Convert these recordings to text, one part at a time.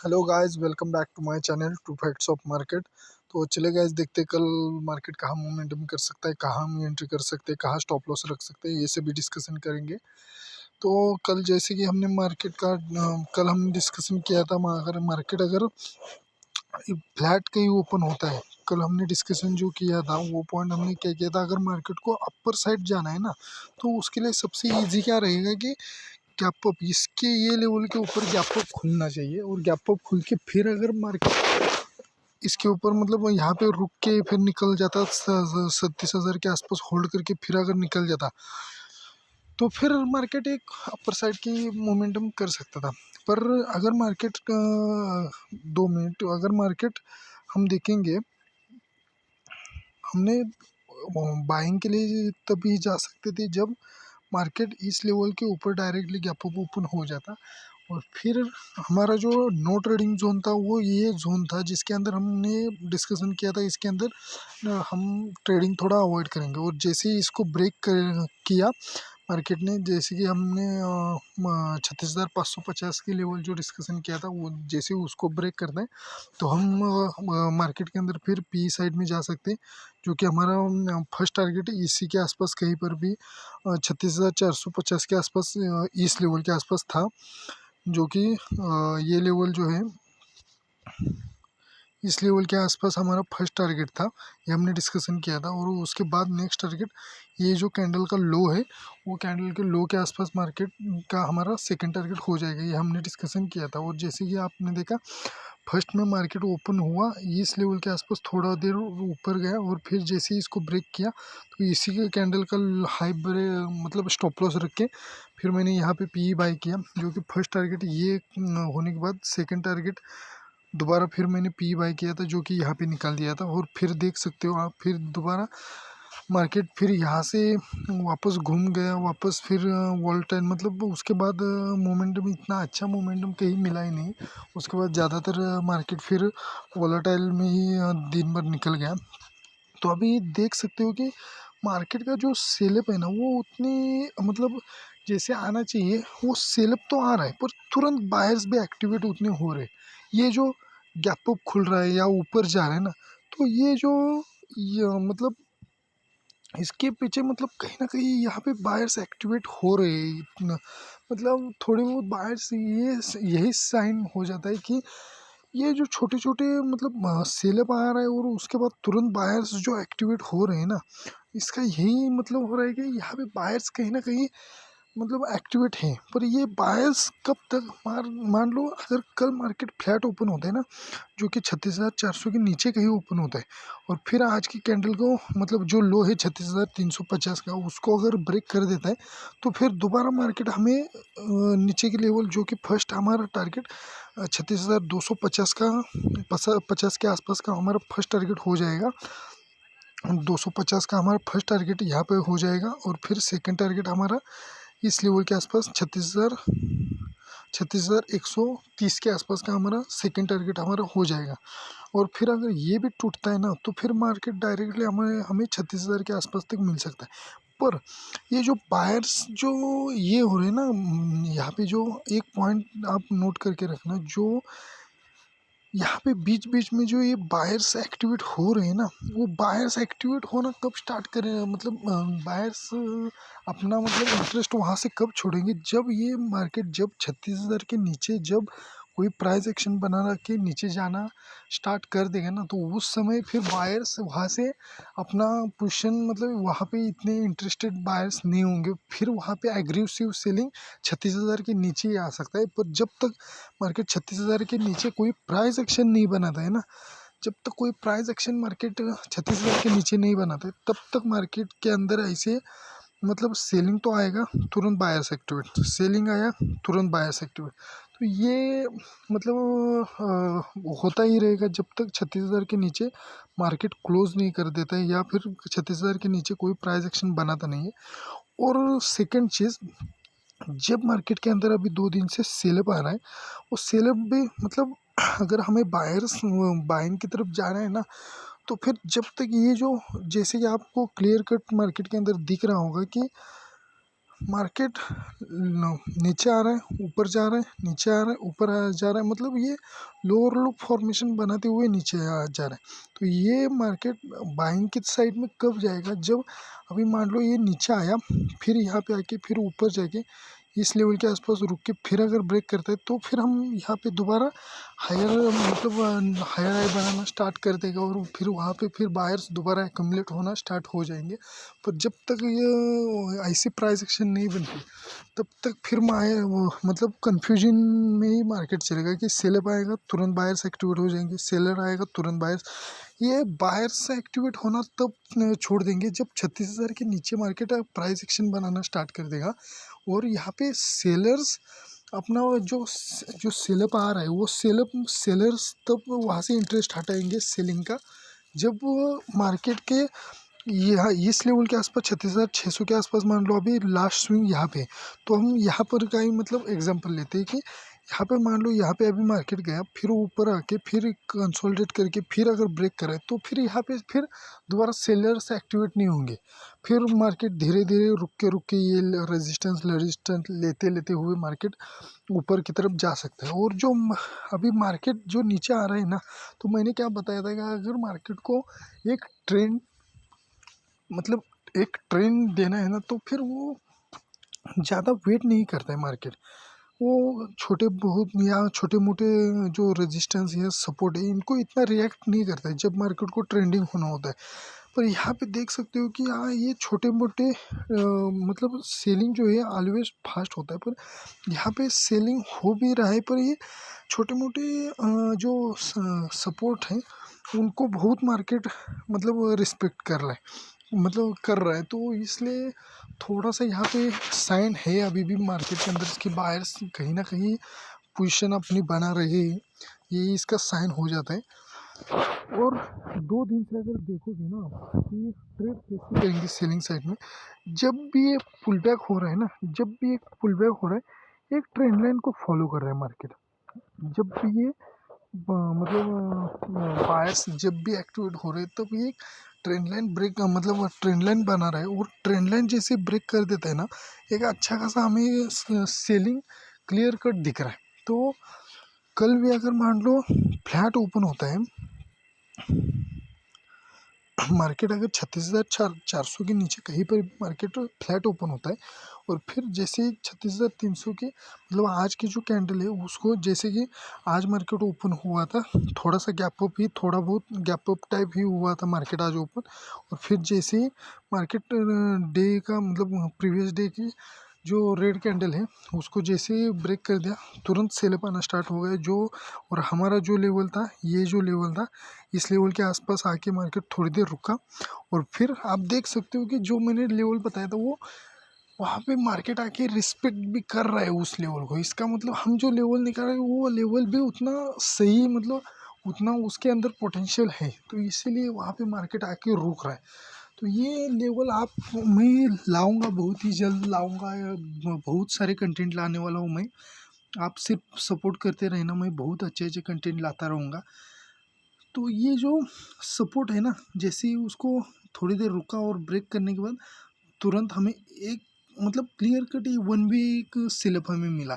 Hello guys, welcome back to my channel to facts of market. तो चले guys, देखते हैं कल मार्केट कहाँ मोमेंटम कर सकता है, कहाँ हम एंट्री कर सकते हैं, कहाँ स्टॉप लॉस रख सकते हैं, ये सब भी डिस्कशन करेंगे। तो कल जैसे कि हमने मार्केट का कल हम डिस्कशन किया था, अगर मार्केट अगर फ्लैट कहीं ओपन होता है, कल हमने डिस्कशन जो किया था वो पॉइंट हमने क्या किया था, अगर मार्केट को अपर साइड जाना है ना, तो उसके लिए सबसे ईजी क्या रहेगा कि गैप अप, इसके ये लेवल के ऊपर गैप अप खुलना चाहिए, और गैप अप खुल के फिर अगर मार्केट इसके ऊपर मतलब यहाँ पे रुक के फिर निकल जाता 37,000 के आसपास होल्ड करके फिर अगर निकल जाता, तो फिर मार्केट एक अपर साइड की मोमेंटम कर सकता था। पर अगर मार्केट का 2 मिनट अगर मार्केट हम देखेंगे, हमने बाइंग के लिए तभी जा सकते थे जब मार्केट इस लेवल के ऊपर डायरेक्टली गैप अप ओपन हो जाता, और फिर हमारा जो नो ट्रेडिंग जोन था वो ये जोन था जिसके अंदर हमने डिस्कशन किया था, इसके अंदर हम ट्रेडिंग थोड़ा अवॉइड करेंगे। और जैसे ही इसको ब्रेक किया मार्केट ने, जैसे कि हमने 36,550 की लेवल जो डिस्कशन किया था, वो जैसे ही उसको ब्रेक करते हैं तो हम मार्केट के अंदर फिर पी साइड में जा सकते हैं, जो कि हमारा फर्स्ट टारगेट इसी के आसपास कहीं पर भी 36,450 के आसपास, इस लेवल के आसपास था, जो कि ये लेवल जो है इस लेवल के आसपास हमारा फर्स्ट टारगेट था, ये हमने डिस्कशन किया था। और उसके बाद नेक्स्ट टारगेट ये जो कैंडल का लो है, वो कैंडल के लो के आसपास मार्केट का हमारा सेकंड टारगेट हो जाएगा, ये हमने डिस्कशन किया था। और जैसे कि आपने देखा, फर्स्ट में मार्केट ओपन हुआ इस लेवल के आसपास, थोड़ा देर ऊपर गया और फिर जैसे ही इसको ब्रेक किया तो इसी के कैंडल का हाई मतलब स्टॉप लॉस रख के फिर मैंने यहाँ पे पी बाई किया, जो कि फर्स्ट टारगेट ये होने के बाद सेकंड टारगेट दोबारा फिर मैंने पी बाई किया था, जो कि यहाँ पे निकाल दिया था। और फिर देख सकते हो आप, फिर दोबारा मार्केट फिर यहाँ से वापस घूम गया, वापस फिर वॉलेटाइल, मतलब उसके बाद मोमेंटम इतना अच्छा मोमेंटम कहीं मिला ही नहीं। उसके बाद ज़्यादातर मार्केट फिर वॉलेटाइल में ही दिन भर निकल गया। तो अभी देख सकते हो कि मार्केट का जो सेलअप है ना, वो उतनी मतलब जैसे आना चाहिए वो सेलअप तो आ रहा है, पर तुरंत बायर्स भी एक्टिवेट उतने हो रहे। ये जो गैप अप खुल रहा है या ऊपर जा रहा है ना, तो ये मतलब इसके पीछे मतलब कहीं ना कहीं यहाँ पे बायर्स एक्टिवेट हो रहे हैं इतना, मतलब थोड़े बहुत बायर्स ये यही साइन हो जाता है कि ये जो छोटे छोटे मतलब सेलअप आ रहा है और उसके बाद तुरंत बायर्स जो एक्टिवेट हो रहे हैं ना, इसका यही मतलब हो रहा है कि यहाँ पे बायर्स कहीं ना कहीं मतलब एक्टिवेट हैं। पर ये बायर्स कब तक, मान लो अगर कल मार्केट फ्लैट ओपन होता है ना, जो कि 36,400 के नीचे कहीं ओपन होता है, और फिर आज की कैंडल को मतलब जो लो है 36,350 का, उसको अगर ब्रेक कर देता है, तो फिर दोबारा मार्केट हमें नीचे के लेवल, जो कि फर्स्ट हमारा टारगेट 36,250 का 50 के आसपास का हमारा फर्स्ट टारगेट हो जाएगा। 250 का हमारा फर्स्ट टारगेट यहाँ पे हो जाएगा, और फिर सेकंड टारगेट हमारा इस लेवल के आसपास 36,130 के आसपास का हमारा सेकंड टारगेट हमारा हो जाएगा। और फिर अगर ये भी टूटता है ना, तो फिर मार्केट डायरेक्टली हमें हमें 36,000 के आसपास तक मिल सकता है। पर ये जो बायर्स जो ये हो रहे हैं ना, यहाँ पे जो एक पॉइंट आप नोट करके रखना, जो यहाँ पे बीच बीच में जो ये बायर्स एक्टिवेट हो रहे हैं ना, वो बायर्स एक्टिवेट होना कब स्टार्ट करें, मतलब बायर्स अपना मतलब इंटरेस्ट वहाँ से कब छोड़ेंगे, जब ये मार्केट जब 36,000 के नीचे जब कोई प्राइस एक्शन बना के नीचे जाना स्टार्ट कर देगा ना, तो उस समय फिर बायर्स वहाँ से अपना पोजीशन मतलब वहाँ पे इतने इंटरेस्टेड बायर्स नहीं होंगे, फिर वहाँ पे एग्रेसिव सेलिंग 36,000 के नीचे ही आ सकता है। पर जब तक मार्केट 36,000 के नीचे कोई प्राइस एक्शन नहीं बनाता है ना, जब तक कोई प्राइस एक्शन मार्केट 36,000 के नीचे नहीं बनाता है, तब तक मार्केट के अंदर ऐसे मतलब सेलिंग तो आएगा, तुरंत बायर्स एक्टिवेट, सेलिंग आया तुरंत बायर्स एक्टिवेट। तो ये मतलब होता ही रहेगा जब तक 36,000 के नीचे मार्केट क्लोज नहीं कर देता है, या फिर 36,000 के नीचे कोई प्राइस एक्शन बनाता नहीं है। और सेकंड चीज़, जब मार्केट के अंदर अभी 2 दिन से सेलअप आ रहा है, वो सेलअप भी मतलब अगर हमें बायर्स बाइंग की तरफ जाना है ना, तो फिर जब तक ये जो जैसे कि आपको क्लियर कट मार्केट के अंदर दिख रहा होगा कि मार्केट नीचे आ रहा है, ऊपर जा रहा है, नीचे आ रहा है, ऊपर जा रहा है, मतलब ये लोअर लो फॉर्मेशन बनाते हुए नीचे जा रहा है। तो ये मार्केट बाइंग की साइड में कब जाएगा, जब अभी मान लो ये नीचे आया, फिर यहाँ पे आके फिर ऊपर जाके इस लेवल के आसपास रुक के फिर अगर ब्रेक करता है तो फिर हम यहाँ पे दोबारा हायर मतलब हायर हाई बनाना स्टार्ट कर देगा, और फिर वहाँ पे फिर बायर्स दोबारा एकम्युलेट होना स्टार्ट हो जाएंगे। पर जब तक ये ऐसी प्राइस एक्शन नहीं बनती तब तक फिर मतलब कंफ्यूजन में ही मार्केट चलेगा कि सेलर आएगा तुरंत बायर्स एक्टिवेट हो जाएंगे, सेलर आएगा तुरंत बायर्स। ये बायर्स एक्टिवेट होना तब छोड़ देंगे जब 36,000 के नीचे मार्केट प्राइस एक्शन बनाना स्टार्ट कर देगा, और यहाँ पे सेलर्स अपना जो सेलअप आ रहा है वो सेलर्स तब वहाँ से इंटरेस्ट हटाएंगे सेलिंग का, जब मार्केट के यहाँ इस लेवल के आसपास 36,600 के आसपास मान लो अभी लास्ट स्विंग यहाँ पे। तो हम यहाँ पर का ही मतलब एग्जांपल लेते हैं कि यहाँ पे मान लो यहाँ पे अभी मार्केट गया, फिर ऊपर आके फिर कंसोलिडेट करके फिर अगर ब्रेक करे तो फिर यहाँ पे फिर दोबारा सेलर्स एक्टिवेट नहीं होंगे, फिर मार्केट धीरे धीरे रुक के ये रेजिस्टेंस लेते लेते हुए मार्केट ऊपर की तरफ जा सकता है। और जो अभी मार्केट जो नीचे आ रहा है ना, तो मैंने क्या बताया था कि अगर मार्केट को एक ट्रेंड मतलब एक ट्रेंड देना है ना, तो फिर वो ज़्यादा वेट नहीं करता है मार्केट, वो छोटे मोटे जो रेजिस्टेंस या सपोर्ट है इनको इतना रिएक्ट नहीं करता है जब मार्केट को ट्रेंडिंग होना होता है। पर यहाँ पे देख सकते हो कि हाँ ये छोटे मोटे मतलब सेलिंग जो है ऑलवेज फास्ट होता है, पर यहाँ पे सेलिंग हो भी रहा है, पर ये छोटे मोटे जो सपोर्ट हैं उनको बहुत मार्केट मतलब रिस्पेक्ट कर रहा है, मतलब कर रहा है। तो इसलिए थोड़ा सा यहाँ पे साइन है अभी भी मार्केट के अंदर कि बायर्स कहीं ना कहीं पोजीशन अपनी बना रहे हैं, ये इसका साइन हो जाता है। और 2 दिन से अगर देखोगे ना कि ट्रेड कैसे करेंगे सेलिंग साइड में, जब भी ये पुल बैक हो रहा है ना, जब भी एक पुल बैक हो रहा है एक ट्रेंड लाइन को फॉलो कर रहा है मार्केट। जब भी ये मतलब बायर्स जब भी एक्टिवेट हो रहे हैं तब ये ट्रेंड लाइन ब्रेक मतलब ट्रेंड लाइन बना रहा है, और ट्रेंड लाइन जैसे ब्रेक कर देता है ना, एक अच्छा खासा हमें सेलिंग क्लियर कट दिख रहा है। तो कल भी अगर मान लो फ्लैट ओपन होता है मार्केट, अगर 36,400 के नीचे कहीं पर मार्केट फ्लैट ओपन होता है, और फिर जैसे 36,300 के मतलब आज की जो कैंडल है उसको, जैसे कि आज मार्केट ओपन हुआ था थोड़ा सा गैप अप ही, थोड़ा बहुत गैप अप टाइप ही हुआ था मार्केट आज ओपन, और फिर जैसे ही मार्केट डे का मतलब प्रीवियस डे की जो रेड कैंडल है उसको जैसे ही ब्रेक कर दिया तुरंत सेल आना स्टार्ट हो गया जो, और हमारा जो लेवल था, ये जो लेवल था इस लेवल के आसपास आके मार्केट थोड़ी देर रुका, और फिर आप देख सकते हो कि जो मैंने लेवल बताया था वो वहाँ पे मार्केट आके रिस्पेक्ट भी कर रहा है उस लेवल को। इसका मतलब हम जो लेवल निकाल रहे हैं वो लेवल भी उतना सही, मतलब उतना उसके अंदर पोटेंशियल है, तो इसीलिए वहाँ पे मार्केट आके रुक रहा है। तो ये लेवल आप मैं लाऊंगा, बहुत ही जल्द लाऊंगा, बहुत सारे कंटेंट लाने वाला हूँ मैं, आप सिर्फ सपोर्ट करते रहना, मैं बहुत अच्छे अच्छे कंटेंट लाता रहूँगा। तो ये जो सपोर्ट है ना, जैसे ही उसको थोड़ी देर रुका और ब्रेक करने के बाद तुरंत हमें एक मतलब क्लियर कट 1 वीक स्लिप हमें मिला।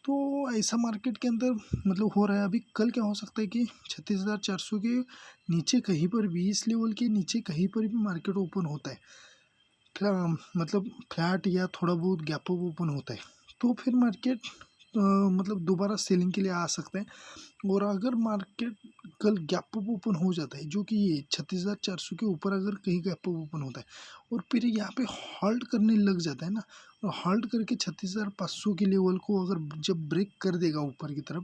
तो ऐसा मार्केट के अंदर मतलब हो रहा है। अभी कल क्या हो सकता है कि 36,400 के नीचे कहीं पर भी, इस लेवल के नीचे कहीं पर भी मार्केट ओपन होता है, मतलब फ्लैट या थोड़ा बहुत गैप अप ओपन होता है, तो फिर मार्केट मतलब दोबारा सेलिंग के लिए आ सकते हैं। और अगर मार्केट कल गैप अप ओपन हो जाता है, जो कि ये 36,400 के ऊपर अगर कहीं गैप अप ओपन होता है और फिर यहाँ पे हॉल्ट करने लग जाता है ना, और हॉल्ट करके 36,500 के लेवल को अगर जब ब्रेक कर देगा ऊपर की तरफ,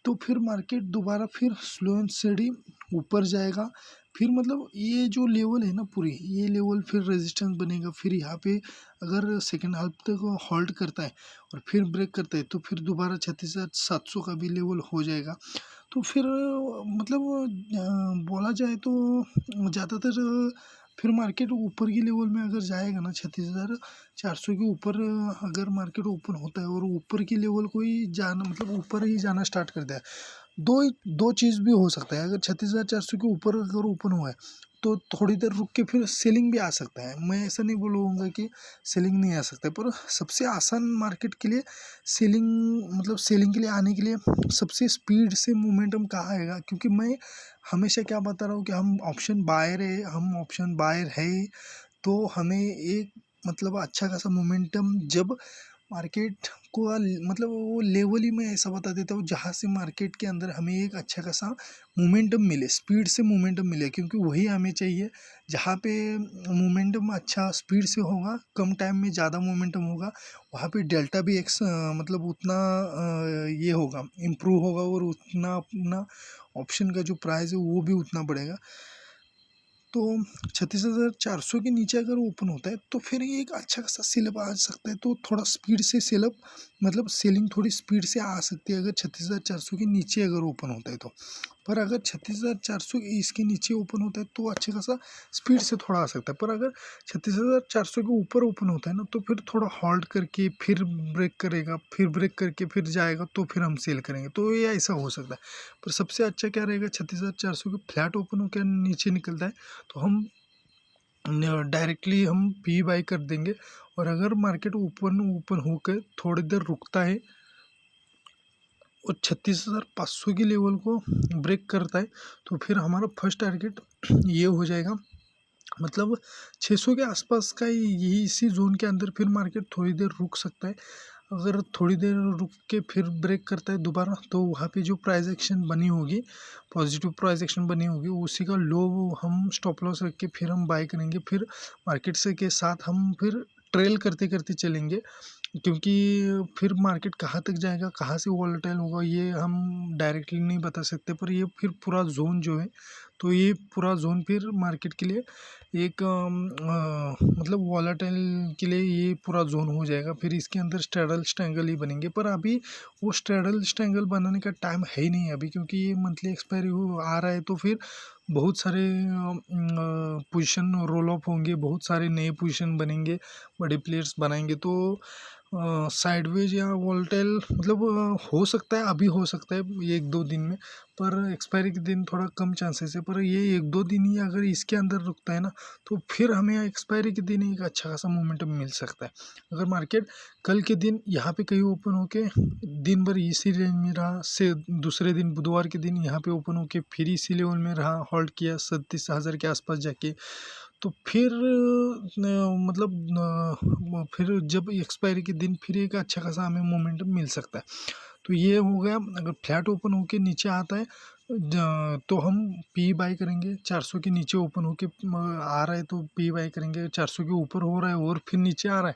तो फिर मार्केट दोबारा फिर स्लो एंड स्टडी ऊपर जाएगा। फिर मतलब ये जो लेवल है ना पूरी, ये लेवल फिर रेजिस्टेंस बनेगा, फिर यहाँ पे अगर सेकेंड हाफ तक हॉल्ट करता है और फिर ब्रेक करता है तो फिर दोबारा 36,700 का भी लेवल हो जाएगा। तो फिर मतलब बोला जाए तो ज़्यादातर फिर मार्केट ऊपर की लेवल में अगर जाएगा ना, 36,400 के ऊपर अगर मार्केट ओपन होता है और ऊपर की लेवल को ही जाना मतलब ऊपर ही जाना स्टार्ट कर दिया, दो चीज़ भी हो सकता है। अगर 36,400 के ऊपर अगर ओपन हुआ है तो थोड़ी देर रुक के फिर सेलिंग भी आ सकता है। मैं ऐसा नहीं बोलूँगा कि सेलिंग नहीं आ सकता है, पर सबसे आसान मार्केट के लिए सेलिंग, मतलब सेलिंग के लिए आने के लिए सबसे स्पीड से मोमेंटम कहाँ आएगा, क्योंकि मैं हमेशा क्या बता रहा हूँ कि हम ऑप्शन बायर है, तो हमें एक मतलब अच्छा खासा मोमेंटम जब मार्केट को मतलब वो लेवल ही मैं ऐसा बता देता हूँ जहाँ से मार्केट के अंदर हमें एक अच्छा खासा मोमेंटम मिले, स्पीड से मोमेंटम मिले, क्योंकि वही हमें चाहिए। जहाँ पे मोमेंटम अच्छा स्पीड से होगा, कम टाइम में ज़्यादा मोमेंटम होगा, वहाँ पे डेल्टा भी मतलब उतना ये होगा, इम्प्रूव होगा, और उतना अपना ऑप्शन का जो प्राइस है वो भी उतना बढ़ेगा। तो 36,400 के नीचे अगर ओपन होता है तो फिर ये एक अच्छा खासा सेलअप आ सकता है, तो थोड़ा स्पीड से सेलअप, मतलब सेलिंग थोड़ी स्पीड से आ सकती है अगर 36,400 के नीचे अगर ओपन होता है तो। पर अगर 36,400 इसके नीचे ओपन होता है तो अच्छा खासा स्पीड से थोड़ा आ सकता है। पर अगर 36,400 के ऊपर ओपन होता है ना, तो फिर थोड़ा हॉल्ट करके फिर ब्रेक करेगा, फिर ब्रेक करके फिर जाएगा, तो फिर हम सेल करेंगे, तो ये ऐसा हो सकता है। पर सबसे अच्छा क्या रहेगा, 36,400 के फ्लैट ओपन होकर नीचे निकलता है तो हम डायरेक्टली हम पी बाई कर देंगे। और अगर मार्केट ओपन ओपन होकर थोड़ी देर रुकता है और 36,500 के लेवल को ब्रेक करता है, तो फिर हमारा फर्स्ट टारगेट ये हो जाएगा, मतलब 600 के आसपास का यही, इसी जोन के अंदर फिर मार्केट थोड़ी देर रुक सकता है। अगर थोड़ी देर रुक के फिर ब्रेक करता है दोबारा, तो वहाँ पे जो प्राइस एक्शन बनी होगी, पॉजिटिव प्राइस एक्शन बनी होगी, उसी का लो हम स्टॉप लॉस रख के फिर हम बाय करेंगे। फिर मार्केट से के साथ हम फिर ट्रेल करते करते चलेंगे, क्योंकि फिर मार्केट कहाँ तक जाएगा, कहाँ से वॉलेटाइल होगा, ये हम डायरेक्टली नहीं बता सकते। पर ये फिर पूरा जोन जो है, तो ये पूरा जोन फिर मार्केट के लिए एक मतलब वॉलेटाइल के लिए ये पूरा जोन हो जाएगा। फिर इसके अंदर स्ट्रैडल स्ट्रैंगल ही बनेंगे, पर अभी वो स्ट्रैडल स्ट्रैंगल बनाने का टाइम है ही नहीं अभी, क्योंकि ये मंथली एक्सपायरी हो आ रहा है। तो फिर बहुत सारे पोजीशन रोल ऑफ होंगे, बहुत सारे नए पोजीशन बनेंगे, बड़े प्लेयर्स बनाएंगे, तो साइडवेज या वोल्टेल मतलब हो सकता है, अभी हो सकता है एक दो दिन में, पर एक्सपायरी के दिन थोड़ा कम चांसेस है। पर ये एक दो दिन ही अगर इसके अंदर रुकता है ना, तो फिर हमें एक्सपायरी के दिन एक अच्छा खासा मोमेंटम मिल सकता है। अगर मार्केट कल के दिन यहाँ पे कहीं ओपन होके दिन भर इसी रेंज में रहा, से दूसरे दिन बुधवार के दिन यहाँ पे ओपन होके फिर इसी लेवल में रहा, होल्ड किया 37,000 के आसपास जाके, तो फिर फिर जब एक्सपायरी के दिन फिर एक अच्छा खासा हमें मोमेंटम मिल सकता है। तो ये हो गया। अगर फ्लैट ओपन होके नीचे आता है तो हम पी बाई करेंगे। 400 के नीचे ओपन होके आ रहा है तो पी बाई करेंगे। 400 के ऊपर हो रहा है और फिर नीचे आ रहा है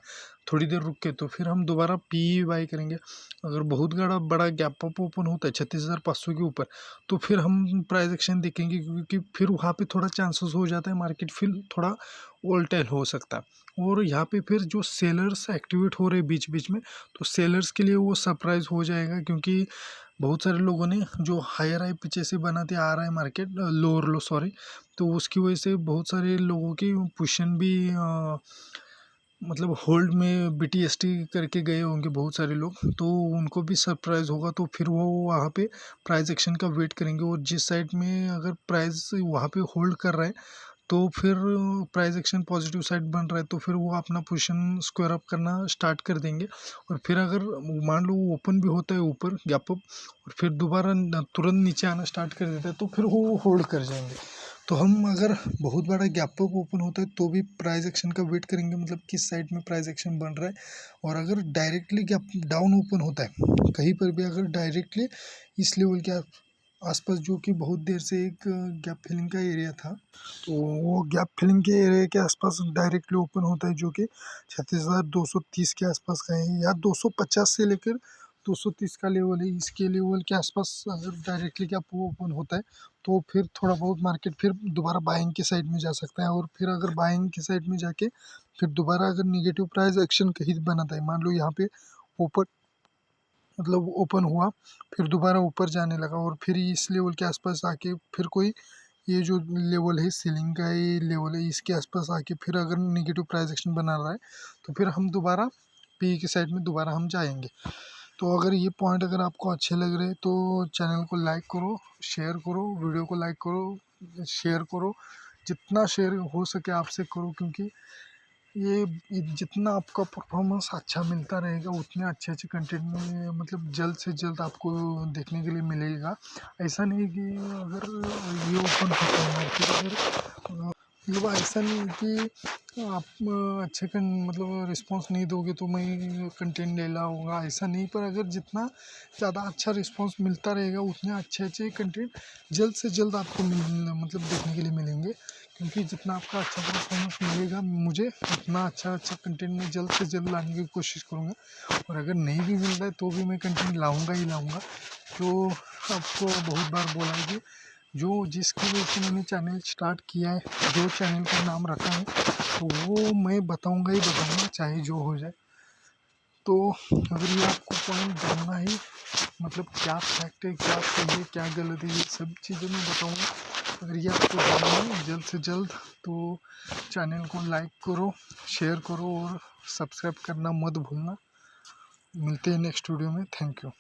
थोड़ी देर रुक के, तो फिर हम दोबारा पी बाई करेंगे। अगर बहुत बड़ा गैप अप ओपन होता है 36,500 के ऊपर, तो फिर हम प्राइस एक्शन देखेंगे, क्योंकि फिर वहाँ पे थोड़ा चांसेस हो जाता है मार्केट फिर थोड़ा वोलेटाइल हो सकता है। और यहाँ पे फिर जो सेलर्स एक्टिवेट हो रहे हैं बीच बीच में, तो सेलर्स के लिए वो सरप्राइज हो जाएगा, क्योंकि बहुत सारे लोगों ने जो हायर हाई पीछे से बनाते आ रहा है मार्केट, लोअर लो सॉरी, तो उसकी वजह से बहुत सारे लोगों की पोजीशन भी मतलब होल्ड में BTST करके गए होंगे बहुत सारे लोग, तो उनको भी सरप्राइज़ होगा। तो फिर वो वहाँ पे प्राइस एक्शन का वेट करेंगे, और जिस साइड में अगर प्राइस वहाँ पे होल्ड कर रहा है, तो फिर प्राइस एक्शन पॉजिटिव साइड बन रहा है, तो फिर वो अपना पोजीशन स्क्वायर अप करना स्टार्ट कर देंगे। और फिर अगर मान लो वो ओपन भी होता है ऊपर गैप अप, और फिर दोबारा तुरंत नीचे आना स्टार्ट कर देता है, तो फिर वो होल्ड कर जाएंगे। तो हम अगर बहुत बड़ा गैप अप ओपन होता है तो भी प्राइस एक्शन का वेट करेंगे, मतलब किस साइड में प्राइस एक्शन बन रहा है। और अगर डायरेक्टली गैप डाउन ओपन होता है कहीं पर भी, अगर डायरेक्टली इस लेवल के आसपास, जो कि बहुत देर से एक गैप फिलिंग का एरिया था, तो वो गैप फिलिंग के एरिया के आसपास डायरेक्टली ओपन होता है, जो कि 36,230 के आसपास का है, या 250 से लेकर 230 का लेवल है। इसके लेवल के आसपास अगर डायरेक्टली गैप ओपन होता है, तो फिर थोड़ा बहुत मार्केट फिर दोबारा बाइंग के साइड में जा सकता है। और फिर अगर बाइंग के साइड में जाके फिर दोबारा अगर निगेटिव प्राइस एक्शन कहीं बनाता है, मान लो यहाँ पे ऊपर मतलब ओपन हुआ, फिर दोबारा ऊपर जाने लगा, और फिर इस लेवल के आसपास आके फिर कोई ये जो लेवल है सीलिंग का, ये लेवल है, इसके आसपास आके फिर अगर निगेटिव प्राइस एक्शन बना रहा है, तो फिर हम दोबारा पी के साइड में दोबारा हम जाएंगे। तो अगर ये पॉइंट अगर आपको अच्छे लग रहे तो चैनल को लाइक करो, शेयर करो, वीडियो को लाइक करो, शेयर करो, जितना शेयर हो सके आपसे करो, क्योंकि ये जितना आपका परफॉर्मेंस अच्छा मिलता रहेगा उतने अच्छे अच्छे कंटेंट में मतलब जल्द से जल्द आपको देखने के लिए मिलेगा। ऐसा नहीं कि अगर ये ओपन होता है मार्केट, अगर मतलब ऐसा नहीं कि आप अच्छे मतलब रिस्पांस नहीं दोगे तो मैं कंटेंट नहीं लाऊंगा, ऐसा नहीं। पर अगर जितना ज़्यादा अच्छा रिस्पांस मिलता रहेगा उतने अच्छे अच्छे कंटेंट जल्द से जल्द आपको मतलब देखने के लिए मिलेंगे, क्योंकि जितना आपका अच्छा परफॉर्मेंस मिलेगा मुझे उतना अच्छा अच्छा कंटेंट मैं जल्द से जल्द लाने की कोशिश करूँगा। और अगर नहीं भी मिल रहा है तो भी मैं कंटेंट लाऊंगा ही लाऊंगा। तो आपको बहुत बार बोला है कि जो जिसकी वजह से मैंने चैनल स्टार्ट किया है, जो चैनल का नाम रखा है, तो वो मैं बताऊंगा ही बताऊंगा, चाहे जो हो जाए। तो अगर ये आपको पॉइंट जानना है, मतलब क्या फैक्ट है, क्या सही है, क्या गलत है, ये सब चीज़ें मैं बताऊंगा। अगर ये आपको जानना है जल्द से जल्द, तो चैनल को लाइक करो, शेयर करो और सब्सक्राइब करना मत भूलना। मिलते हैं नेक्स्ट वीडियो में। Thank you.